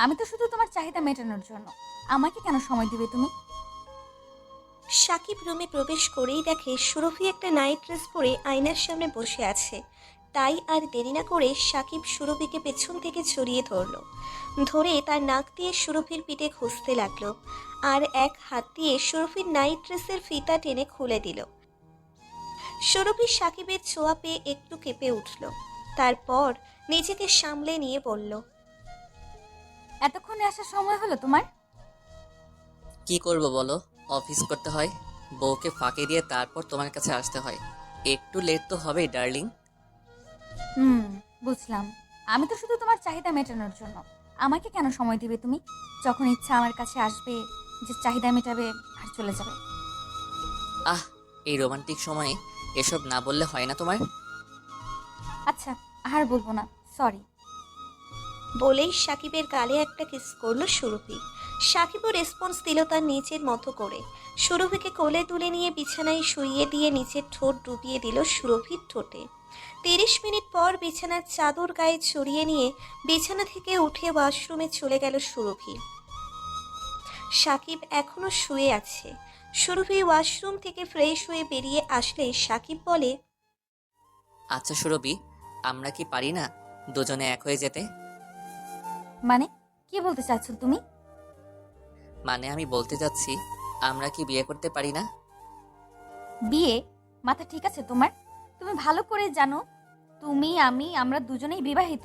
আমি তো শুধু তোমার চাহিদা মেটানোর জন্য। আমাকে কেন সময় দিবে তুমি? সাকিব রুমে প্রবেশ করেই দেখে সুরভি একটা নাইট ড্রেস পরে আয়নার সামনে বসে আছে। তাই আর দেরি না করে সাকিব সুরভিকে পেছন থেকে জড়িয়ে ধরলো। ধরে তার নাক দিয়ে সুরভির পিঠে ঘষতে লাগলো। আর এক হাত দিয়ে সুরভির নাইট ড্রেসের ফিতা টেনে খুলে দিল। সুরভি সাকিবের ছোঁয়া পেয়ে একটু কেঁপে উঠল। তারপর নিজেকে সামলে নিয়ে বলল, এতক্ষণে আসার সময় হলো তোমার? কি করব বলো? অফিস করতে হয়, বউকে ফাঁকি দিয়ে তারপর তোমার কাছে আসতে হয়। একটু লেট তো হবেই ডার্লিং। হুম, বুঝলাম। আমি তো শুধু তোমার চাহিদা মেটানোর জন্য। আমাকে কেন সময় দিবে তুমি? যখন ইচ্ছা আমার কাছে আসবে, যে চাহিদা মেটাবে আর চলে যাবে। আহ, এই রোমান্টিক সময়ে এসব না বললে হয় না তোমার? আচ্ছা, আর বলবো না, সরি। বলেই সাকিবের গালে একটা কিস করলো সুরভি। সাকিবও রেসপন্স দিল তার নিজের মতো করে। সুরভিকে কোলে তুলে নিয়ে বিছানায় শুইয়ে দিয়ে নিচের ঠোঁট ডুবিয়ে দিল সুরভির ঠোঁটে। 30 মিনিট পর বিছানার চাদর গায়ে ছড়িয়ে নিয়ে বিছানা থেকে উঠে ওয়াশরুমে চলে গেল সুরভি। সাকিব এখনো শুয়ে আছে। সুরভি ওয়াশরুম থেকে ফ্রেশ হয়ে বেরিয়ে আসলে সাকিব বলে, আচ্ছা সুরভি, আমরা কি পারি না দুজনে এক হয়ে যেতে? মানে, কি বলতে চাচ্ছ তুমি? মানে আমি বলতে চাচ্ছি, আমরা কি বিয়ে করতে পারি না? বিয়ে? মাথা ঠিক আছে তোমার? তুমি ভালো করে জানো, তুমি আমি আমরা দুজনেই বিবাহিত।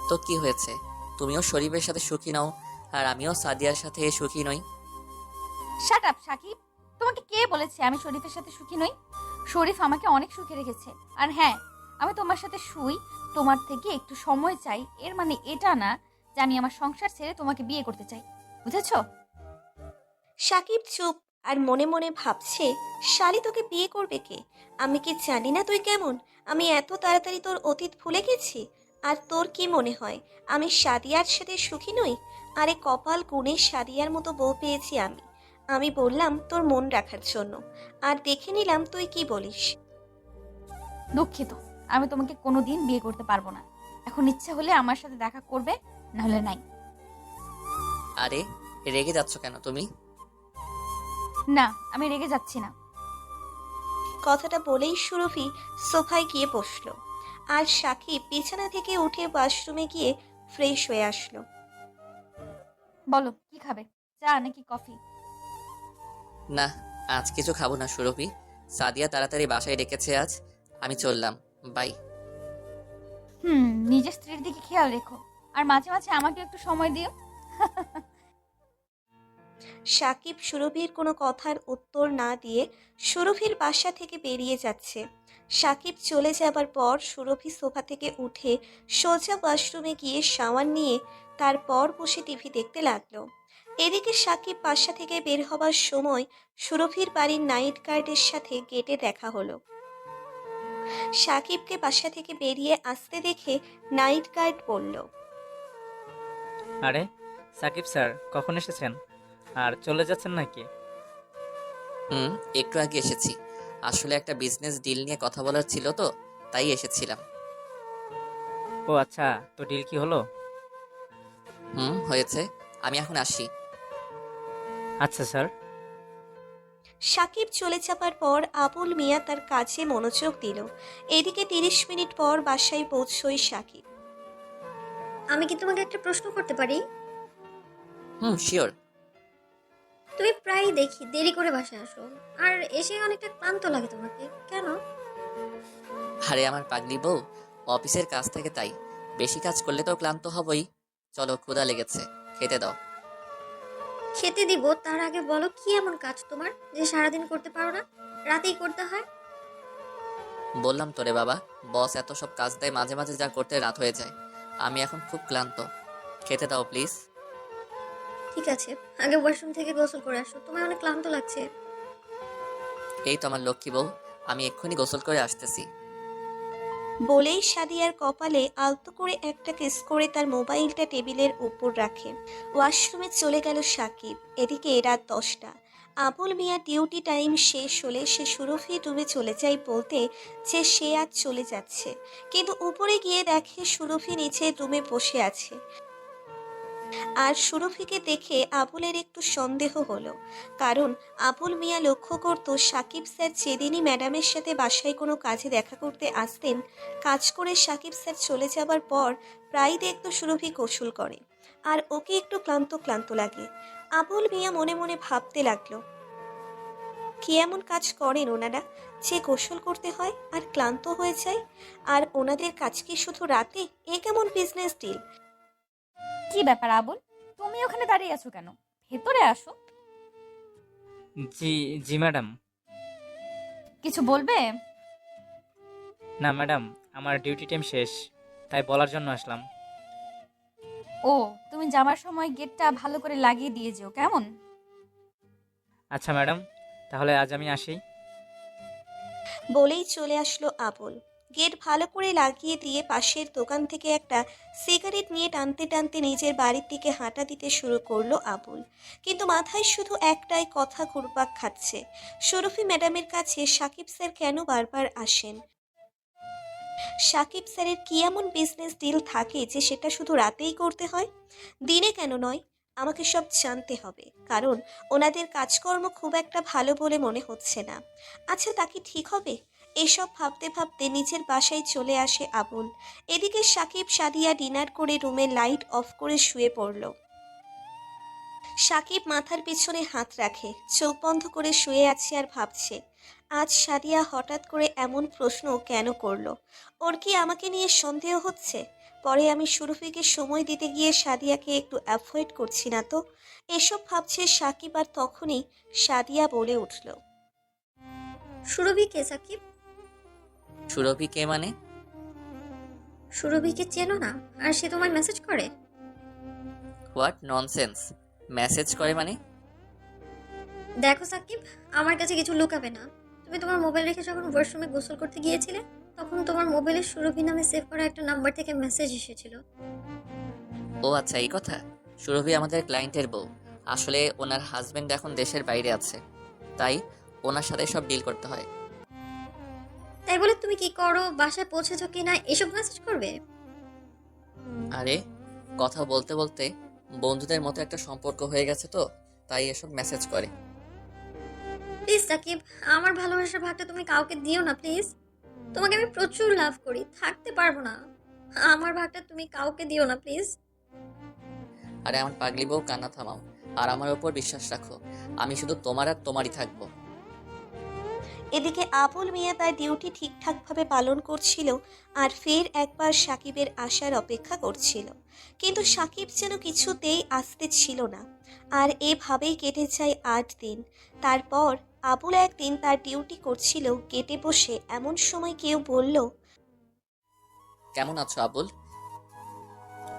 তো কি হয়েছে? তুমিও শরীফের সাথে সুখী নও, আর আমিও সাদিয়ার সাথে সুখী নই। Shut up Sakib. তোমাকে কে বলেছে আমি শরীফের সাথে সুখী নই? শরীফ আমাকে অনেক সুখে রেখেছে। আর হ্যাঁ, আমি তোমার সাথে শুই, তোমার থেকে একটু সময় চাই, এর মানে এটা না যে আমি আমার সংসার ছেড়ে তোমাকে বিয়ে করতে চাই। বুঝেছো? সাকিব চুপ। আর মনে মনে ভাবছে, শালি তোকে বিয়ে করবে কে? আমি কি জানি না তুই কেমন? আমি এত তাড়াতাড়ি তোর অতীত ভুলে গেছি? আর তোর কি মনে হয় আমি সাদিয়ার সাথে সুখী নই? আরে কপাল গুণে সাদিয়ার মতো বউ পেয়েছি আমি। আমি বললাম তোর মন রাখার জন্য, আর দেখে নিলাম তুই কি বলিস। দুঃখিত, আমি তোমাকে কোনোদিন বিয়ে করতে পারবো না। এখন ইচ্ছা হলে আমার সাথে দেখা করবে, নাহলে নাই। আরে, রেগে যাচ্ছ কেন তুমি? না, আমি রেগে যাচ্ছি না। কথাটা বলেই সুরভি সোফায় গিয়ে বসলো। আর সাকিব বিছানা থেকে উঠে ওয়াশরুমে গিয়ে ফ্রেশ হয়ে আসলো। বলো কি খাবে, চা নাকি কফি? না, আজ কিছু খাবো না সুরভি। সাদিয়া তাড়াতাড়ি বাসায় ডেকেছে আজ। আমি চললাম, বাই। নিজের স্ত্রীর দিকে খেয়াল রেখো, আর মাঝে মাঝে আমাকে একটু সময় দিও। সাকিব সুরভির কোনো কথার উত্তর না দিয়ে সুরভির বাসা থেকে বেরিয়ে যাচ্ছে। সাকিব চলে যাবার পর সুরভি সোফা থেকে উঠে সোজা ওয়াশরুমে গিয়ে শাওয়ার নিয়ে তারপর বসে টিভি দেখতে লাগলো। এদিকে সাকিব বাসা থেকে বের হবার সময় সুরভির বাড়ির নাইট গার্ডের সাথে গেটে দেখা হলো। সাকিবকে বাসা থেকে বেরিয়ে আসতে দেখে নাইট গার্ড বলল, আরে সাকিব স্যার, কখন এসেছেন? আর চলে যাচ্ছেন নাকি? হুম, একটু আগে এসেছি। আসলে একটা বিজনেস ডিল নিয়ে কথা বলার ছিল তো, তাই এসেছিলাম। ও আচ্ছা, তো ডিল কি হলো? হুম, হয়েছে। আমি এখন আসি। আচ্ছা স্যার। সাকিব চলে যাবার পর আবুল মিয়া তার কাজে মনোযোগ দিল। এদিকে 30 মিনিট পর বাসায় পৌঁছই সাকিব। আমি কি তোমাকে একটা প্রশ্ন করতে পারি? হুম, শিওর। তুমি প্রায়ই দেখি দেরি করে বাসায় আসো, আর এসে অনেকটা ক্লান্ত লাগে তোমাকে, কেন? আরে আমার পাগলি বউ, অফিসের কাজ থেকে তাই। বেশি কাজ করলে তো ক্লান্ত হবই। চলো, ক্ষুধা লেগেছে, খেতে দাও। খেতে দিব তার আগে বলো কি এমন কাজ তোমার যে সারাদিন করতে পারো না, রাতেই করতে হয়? বললাম তোরে বাবা, বস এত সব কাজ দেয়, মাঝে মাঝে যা করতে রাত হয়ে যায়। আমি এখন খুব ক্লান্ত। খেতে দাও প্লিজ। ঠিক আছে, আগে ওয়াশরুম থেকে গোসল করে আসো, তোমার অনেক ক্লান্ত লাগছে। এই তো আমার লক্ষ্মী বউ, আমি এক্ষুনি গোসল করে আসতেছি। বলেই সাদিয়ার কপালে আলতো করে একটা কিস করে তার মোবাইলটা টেবিলের উপর রাখে ওয়াশরুমে চলে গেল সাকিব। এদিকে রাত 10টা। আবুল মিয়া ডিউটি টাইম শেষ হলে সে সুরভি রুমে চলে যায় বলতে যে সে আজ চলে যাচ্ছে, কিন্তু উপরে গিয়ে দেখে সুরভি নিচে রুমে বসে আছে। আর সুরভিকে দেখে আবুলের একটু সন্দেহ হলো, কারণ আবুল মিয়া লক্ষ্য করত সাকিব স্যার যেদিনই ম্যাডামের সাথে বাসায় কোনো কাজে দেখা করতে আসতেন, কাজ করে সাকিব স্যার চলে যাবার পর প্রায় দেখতো সুরভি গোসল করে, আর ওকে একটু ক্লান্ত ক্লান্ত লাগে। আবুল মিয়া মনে মনে ভাবতে লাগলো, কি এমন কাজ করেন ওনারা যে গোসল করতে হয় আর ক্লান্ত হয়ে যায়? আর ওনাদের কাজ কি শুধু রাতে? এ কেমন বিজনেস ডিল? কি ব্যাপার আবুল, তুমি ওখানে দাঁড়িয়ে আছো কেন? ভেতরে আসো। জি জি ম্যাডাম। কিছু বলবে? না ম্যাডাম, আমার ডিউটি টাইম শেষ, তাই বলার জন্য আসলাম। ও, তুমি যাবার সময় গেটটা ভালো করে লাগিয়ে দিয়ে যেও, কেমন? আচ্ছা ম্যাডাম, তাহলে আজ আমি আসি। বলেই চলে আসলো আবুল। গেট ভালো করে লাগিয়ে দিয়ে পাশের দোকান থেকে একটা সিগারেট নিয়ে টানতে টানতে নিজের বাড়ির দিকে হাঁটা দিতে শুরু করলো আবুল। কিন্তু মাথায় শুধু একটাই কথা ঘুরপাক খাচ্ছে, শরফি ম্যাডামের কাছে সাকিব স্যার কেন বারবার আসেন? সাকিব স্যারের কি এমন বিজনেস ডিল থাকে যে সেটা শুধু রাতেই করতে হয়, দিনে কেন নয়? আমাকে সব জানতে হবে, কারণ ওনাদের কাজকর্ম খুব একটা ভালো বলে মনে হচ্ছে না। আচ্ছা, তা কি ঠিক হবে? এসব ভাবতে ভাবতে নিজের বাসায় চলে আসে আবুল। এদিকে সাকিব সাদিয়া ডিনার করে রুমের লাইট অফ করে শুয়ে পড়ল। সাকিব মাথার পিছনে হাত রাখে, চোখ বন্ধ করে শুয়ে আছে আর ভাবছে, আজ সাদিয়া হঠাৎ করে এমন প্রশ্ন কেন করলো? ওর কি আমাকে নিয়ে সন্দেহ হচ্ছে? পরে আমি সুরভিকে সময় দিতে গিয়ে সাদিয়াকে একটু অ্যাভয়েড করছি না তো? এসব ভাবছে সাকিব, আর তখনই সাদিয়া বলে উঠল, সুরভি কে সাকিব? সুরভি কে মানে? সুরভিকে চেনো না আর সে তোমায় মেসেজ করে? What nonsense! মেসেজ করে মানে? দেখো সাকিব, আমার কাছে কিছু লুকাবে না। তুমি তোমার মোবাইল রেখে যখন ওয়াশরুমে গোসল করতে গিয়েছিলে, তখন তোমার মোবাইলে সুরভি নামে সেভ করা একটা নাম্বার থেকে মেসেজ এসেছিল। ও আচ্ছা, এই কথা। সুরভি আমাদের ক্লায়েন্টের বউ। আসলে ওনার হাজবেন্ড এখন দেশের বাইরে আছে, তাই ওনার সাথে সব ডিল করতে হয়। তাই বলে তুমি কি করো, বাসায় পৌঁছেছো কি না, এসব মেসেজ করবে? আরে, কথা বলতে বলতে বন্ধুদের মতো একটা সম্পর্ক হয়ে গেছে তো, তাই এসব মেসেজ করে। প্লিজ সাকিব, আমার ভালোবাসার ভাগটা তুমি কাউকে দিও না প্লিজ। তোমাকে আমি প্রচুর লাভ করি, থাকতে পারবো না। আমার ভাগটা তুমি কাউকে দিও না প্লিজ। আরে আমার পাগলি বউ, কান্না থামাও আর আমার ওপর বিশ্বাস রাখো। আমি শুধু তোমার আর তোমারই থাকবো। এদিকে আবুল মিয়া তার ডিউটি ঠিকঠাকভাবে পালন করছিল আর ফের একবার সাকিবের আসার অপেক্ষা করছিল, কিন্তু সাকিব যেন কিছুতেই আসতে ছিল না। আর এভাবেই কেটে যায় ৮ দিন। তারপর আবুল একদিন তার ডিউটি করছিল গেটে বসে, এমন সময় কেউ বলল, কেমন আছো আবুল?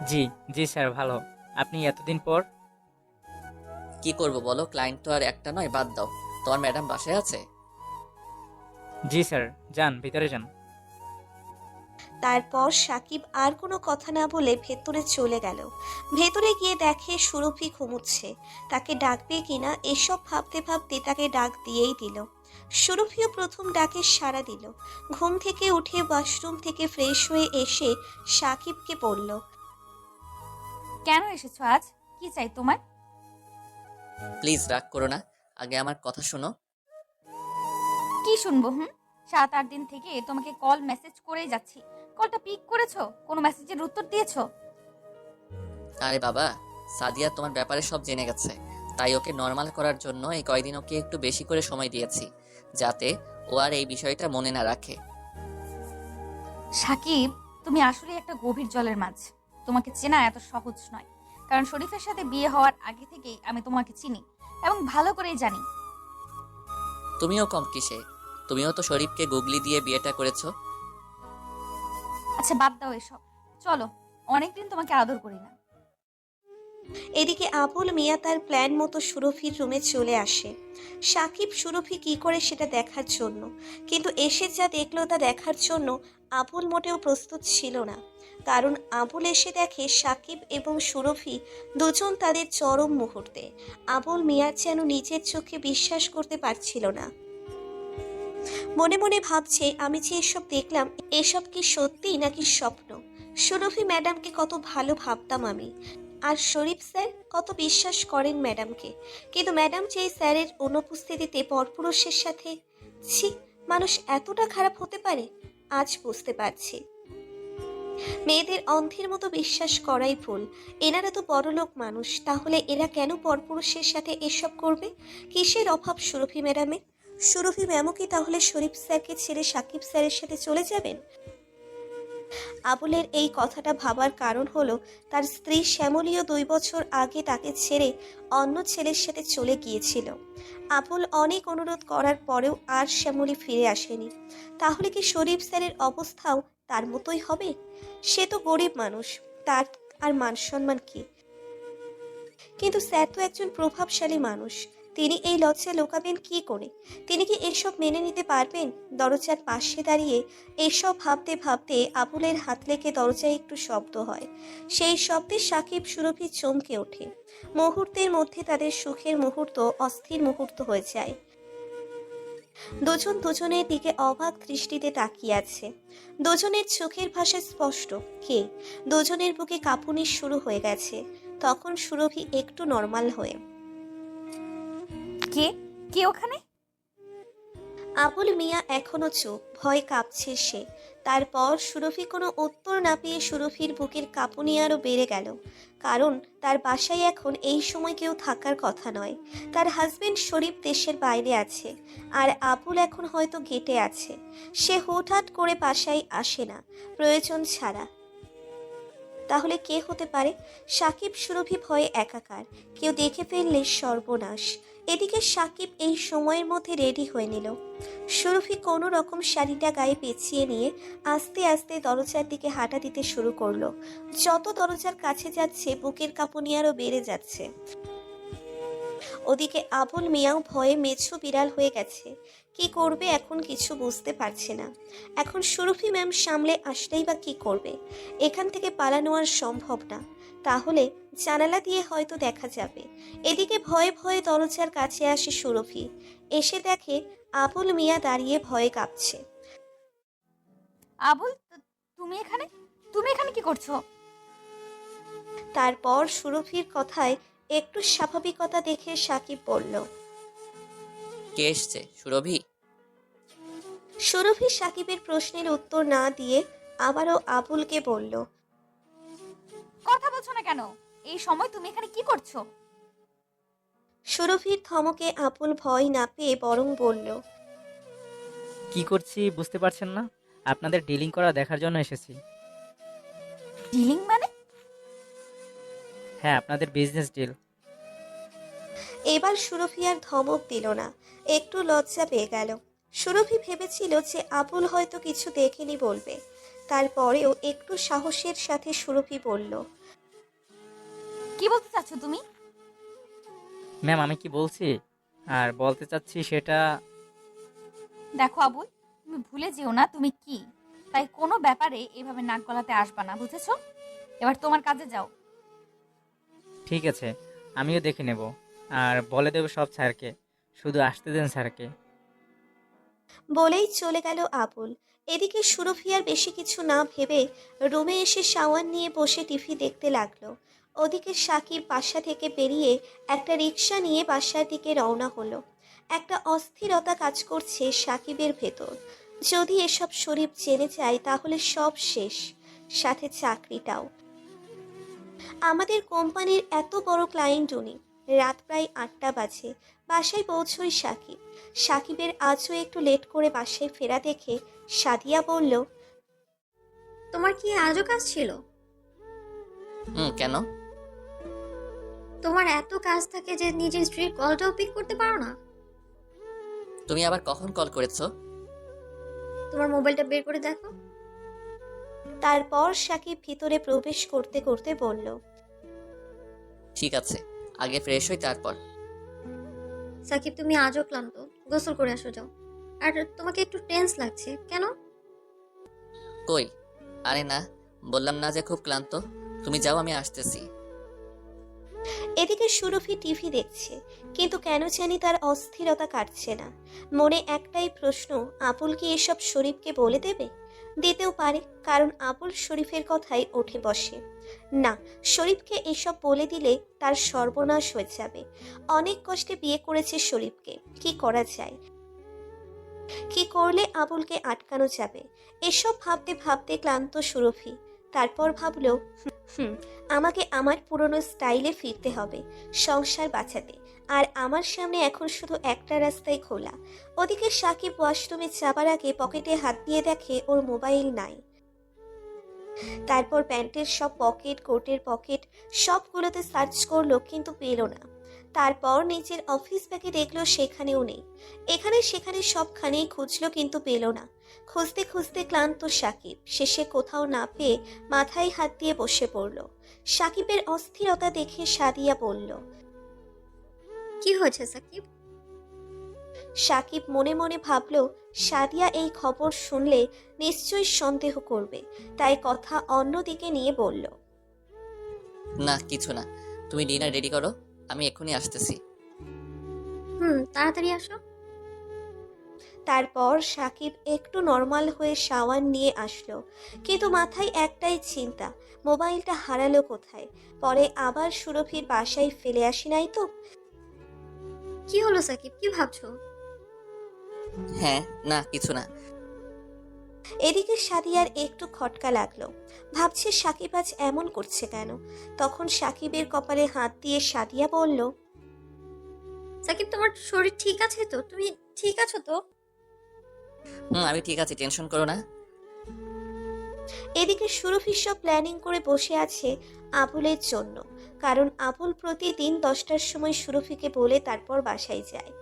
জি জি স্যার, ভালো। আপনি এতদিন পর? কি করব বলো, ক্লায়েন্ট তো আর একটা নয়, বাদ দাও। তোমার ম্যাডাম বাসায় আছে? জি স্যার, যান ভিতরে যান। তারপর সাকিব আর কোনো কথা না বলে ভেতরে চলে গেল। ভেতরে গিয়ে দেখে সুরভি ঘুমুচ্ছে, তাকে ডাকবে কিনা এসব ভাবতে ভাবতে তাকে ডাক দিয়েই দিল। সুরভিও প্রথম ডাকে সাড়া দিল। ঘুম থেকে উঠে ওয়াশরুম থেকে ফ্রেশ হয়ে এসে সাকিবকে বলল, কেন এসেছো আজ? কি চাই তোমার? প্লিজ রাগ করো না, আগে আমার কথা শোনো। কি শুনবো? ৭-৮ দিন থেকে তোমাকে কল মেসেজ করেই যাচ্ছি, কলটা পিক করেছো? কোনো মেসেজের উত্তর দিয়েছো? আরে বাবা, সাদিয়া তোমার ব্যাপারে সব জেনে গেছে, তাই ওকে নর্মাল করার জন্য এই কয়দিন ওকে একটু বেশি করে সময় দিয়েছি, যাতে ও আর এই বিষয়টা মনে না রাখে। সাকিব, তুমি আসলে একটা গভীর জলের মাছ। তোমাকে চেনা এত সহজ নয়, কারণ শরীফের সাথে বিয়ে হওয়ার আগে থেকেই আমি তোমাকে চিনি এবং ভালো করেই জানি। তুমিও কম কিসে? তুমিও তো শরীফকে গুগলি দিয়ে বিয়েটা করেছো। আচ্ছা বাদ দাও এসব, চলো, অনেকদিন তোমাকে আদর করি না। এদিকে আবুল মিয়া তার প্ল্যান মতো সুরভির রুমে চলে আসে সাকিব সুরভি কি করে সেটা দেখার জন্য, কিন্তু এসে যা দেখলো তা দেখার জন্য আবুল মোটেও প্রস্তুত ছিল না। কারণ আবুল এসে দেখে সাকিব এবং সুরভি দুজন তাদের চরম মুহূর্তে। আবুল মিয়ার যেন নিজের চোখে বিশ্বাস করতে পারছিল না। মনে মনে ভাবছে, আমি যে এসব দেখলাম, এসব কি সত্যি নাকি স্বপ্ন? সুরভি ম্যাডামকে কত ভালো ভাবতাম আমি, আর শরীফ স্যার কত বিশ্বাস করেন ম্যাডামকে, কিন্তু ম্যাডাম যে স্যারের অনুপস্থিতিতে পরপুরুষের সাথে, ছি, মানুষ এতটা খারাপ হতে পারে আজ বুঝতে পারছি। মেয়েদের অন্ধের মতো বিশ্বাস করাই ভুল। এনারা তো বড়লোক মানুষ, তাহলে এরা কেন পরপুরুষের সাথে এসব করবে? কিসের অভাব সুরভি ম্যাডামের? সুরভি ম্যামও কি তাহলে শরীফ স্যারকে ছেড়ে সাকিব স্যারের সাথে চলে যাবেন? আবুলের এই কথাটা ভাবার কারণ হলো তার স্ত্রী শ্যামলীও 2 বছর আগে তাকে ছেড়ে অন্য ছেলের সাথে চলে গিয়েছিল। আবুল অনেক অনুরোধ করার পরেও আর শ্যামলী ফিরে আসেনি। তাহলে কি শরীফ স্যারের অবস্থাও তার মতোই হবে? সে তো গরিব মানুষ, তার আর মান সম্মান কি? কিন্তু স্যার তো একজন প্রভাবশালী মানুষ, তিনি এই লজ্জা লুকাবেন কি করে? তিনি কি এসব মেনে নিতে পারবেন? দরজার পাশে দাঁড়িয়ে এসব ভাবতে ভাবতে আবুলের হাত লেগে দরজায় একটু শব্দ হয়। সেই শব্দে সাকিব সুরভি চমকে ওঠে। মুহূর্তের মধ্যে তাদের সুখের মুহূর্ত অস্থির মুহূর্ত হয়ে যায়। দুজন দুজনের দিকে অবাক দৃষ্টিতে তাকিয়ে আছে। দুজনের চোখের ভাষা স্পষ্ট, কে? দুজনের বুকে কাঁপুনি শুরু হয়ে গেছে। তখন সুরভি একটু নর্মাল হয়ে, কে কে ওখানে? আবুল মিয়া এখনো চুপ, ভয় কাঁপছে সে। তারপর সুরভি কোনো উত্তর না পেয়ে সুরভির বুকের কাঁপুনি আরও বেড়ে গেল। কারণ তার বাসায় এখন এই সময় কেউ থাকার কথা নয়। তার হাজবেন্ড শরীফ দেশের বাইরে আছে, আর আবুল এখন হয়তো গেটে আছে। সে হুটহাট করে বাসায় আসে না প্রয়োজন ছাড়া। তাহলে কে হতে পারে? সাকিব সুরভি ভয়ে একাকার, কেউ দেখে ফেললে সর্বনাশ। এদিকে সাকিব এই সময়ের মধ্যে রেডি হয়ে নিল। সুরভি কোনো রকম শাড়িটা গায়ে পেঁচিয়ে নিয়ে আস্তে আস্তে দরজার দিকে হাঁটা দিতে শুরু করলো। যত দরজার কাছে যাচ্ছে বুকের কাঁপুনি আরও বেড়ে যাচ্ছে। ওদিকে আবুল মিয়াও ভয়ে মেছো বিড়াল হয়ে গেছে। কি করবে এখন কিছু বুঝতে পারছে না। এখন সুরভি ম্যাম সামলে আসলেই বা কি করবে? এখান থেকে পালানো আর সম্ভব না। তাহলে জানালা দিয়ে হয়তো দেখা যাবে। এদিকে ভয়ে ভয়ে দরজার কাছে আসে সুরভি। এসে দেখে আবুল মিয়া দাঁড়িয়ে ভয়ে কাঁপছে। আবুল, তুমি এখানে কি করছো? তারপর সুরভির কথায় একটু স্বাভাবিকতা দেখে সাকিব বলল। কে এসছে সুরভি? সুরভি সাকিবের প্রশ্নের উত্তর না দিয়ে আবারও আবুলকে বলল। কথা বলছো না কেন? এই সময় তুমি এখানে কি করছো? সুরভির ধমকে আবুল ভয় না পেয়ে বরং বলল। কি করছি বুঝতে পারছেন না? আপনাদের ডিলিং করা দেখার জন্য এসেছি। ডিলিং মানে? হ্যাঁ, আপনাদের বিজনেস ডিল। এবার সুরভি আর ধমক দিল না, একটু লজ্জা পেয়ে গেল। সুরভি ভেবেছিল যে আবুল হয়তো কিছু দেখেনি বলবে। তারপরেও একটু সাহসের সাথে সুরভি বলল। কি বলতে চাচ্ছ তুমি? ম্যাম, আমি কি বলছি আর বলতে চাচ্ছি সেটা। দেখো আবুল, তুমি ভুলে যেও না তুমি কি। তাই কোনো ব্যাপারে এভাবে নাক গলাতে আসবা না, বুঝেছো? এবার তোমার কাজে যাও। ঠিক আছে, আমিও দেখে নেব আর বলে দেবো সব স্যারকে। শুধু আসতে দেন স্যারকে। বলেই চলে গেল আবুল। এদিকে সুরভি আর বেশি কিছু না ভেবে রুমে এসে শাওয়ার নিয়ে বসে টিভি দেখতে লাগলো। ওদিকে সাকিব বাসা থেকে বেরিয়ে একটা রিক্সা নিয়ে বাসার দিকে রওনা হলো। একটা অস্থিরতা কাজ করছে সাকিবের ভেতর। যদি এসব শরীফ জেনে যায় তাহলে সব শেষ, সাথে চাকরিটাও। আমাদের কোম্পানির এত বড় ক্লায়েন্ট উনি। রাত প্রায় 8টা বাজে, বাসায় পৌঁছই সাকিব। সাকিবের আজও একটু লেট করে বাসায় ফেরা দেখে সাদিয়া বলল। তোমার কি আজও কাজ ছিল? কেন? তোমার এত কাজ থাকে যে নিজের স্ত্রীর কলটাও পিক করতে পারো না? তুমি আবার কখন কল করেছো? তোমার মোবাইলটা বের করে দেখো। তারপর সাকিব ভিতরে প্রবেশ করতে করতে বলল। ঠিক আছে, আগে ফ্রেশ হই তারপর। সাকিব, তুমি আজও ক্লান্ত, গোসল করে আসো যাও। আর তোমাকে একটু টেন্স লাগছে কেন? কই? আরে না, বললাম না যে খুব ক্লান্ত। তুমি যাও, আমি আসতেছি। এদিকে সুরভি টিভি দেখছে, কিন্তু কেন জানি তার অস্থিরতা কাটছে না। মনে একটাই প্রশ্ন, আবুল কি এসব শরীফকে বলে দেবে? দিতেও পারে, কারণ আবুল শরীফের কথাই ওঠে বসে। না, শরীফকে এসব বলে দিলে তার সর্বনাশ হয়ে যাবে। অনেক কষ্টে বিয়ে করেছে শরীফকে, কি করা যায়? কি করলে আবুলকে আটকানো যাবে? এসব ভাবতে ভাবতে ক্লান্ত সুরভি। তারপর ভাবলো, হুম, আমাকে আমার পুরনো স্টাইলে ফিরতে হবে সংসার বাঁচাতে। আর আমার সামনে এখন শুধু একটা রাস্তাই খোলা। ওদিকে সাকিব ওয়াশরুমে যাবার আগে পকেটে হাত দিয়ে দেখে ওর মোবাইল নাই। তারপর প্যান্টের সব পকেট, কোটের পকেট সবগুলোতে সার্চ করলো কিন্তু পেল না। তারপর নিজের অফিস ব্যাগে দেখলো সেখানেও নেই। এখানে সেখানে সবখানেই খুঁজলো কিন্তু পেল না। খুঁজতে খুঁজতে ক্লান্ত সাকিব শেষে কোথাও না পেয়ে মাথায় হাত দিয়ে বসে পড়ল। সাকিবের অস্থিরতা দেখে সাদিয়া বলল। কি হয়েছে সাকিব? সাকিব মনে মনে ভাবল, সাদিয়া এই খবর শুনলে নিশ্চয়ই সন্দেহ করবে, তাই কথা অন্যদিকে নিয়ে বলল। না কিছু না, তুমি ডিনার রেডি করো, আমি এক্ষুনি আসতেছি। তাড়াতাড়ি আসো। তারপর সাকিব একটু নর্মাল হয়ে শাওয়ার নিয়ে আসলো, কিন্তু মাথায় একটাই চিন্তা, মোবাইলটা হারালো কোথায়? পরে আবার সুরভির বাসায় ফেলে আসি নাই তো? কি হলো সাকিব, কি ভাবছো? হ্যাঁ, না কিছু না। এদিকে সাদিয়ার একটু খটকা লাগলো, ভাবছে সাকিব আজ এমন করছে কেন। তখন সাকিবের কপালে হাত দিয়ে সাদিয়া বলল। সাকিব, তোমার শরীর ঠিক আছে তো? তুমি ঠিক আছো তো? আমি ঠিক আছি, টেনশন করো না। এদিকে সুরভি সব প্ল্যানিং করে বসে আছে আবুলের জন্য, কারণ আবুল প্রতিদিন 10টার সময় সুরভিকে বলে তারপর বাসায় যায়।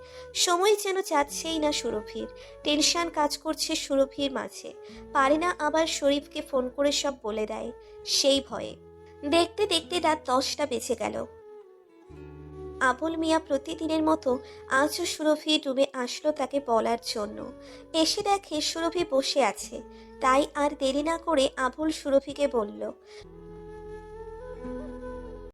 সময় যেন যাচ্ছেই না সুরভির। টেনশন কাজ করছে সুরভির মাঝে, পারে না আবার শরীফকে ফোন করে সব বলে দেয় সেই ভয়ে। দেখতে দেখতে রাত 10টা বেজে গেল। আবুল মিয়া প্রতিদিনের মতো আজও সুরভি রুমে আসলো তাকে বলার জন্য। এসে দেখে সুরভি বসে আছে, তাই আর দেরি না করে আবুল সুরভিকে বলল।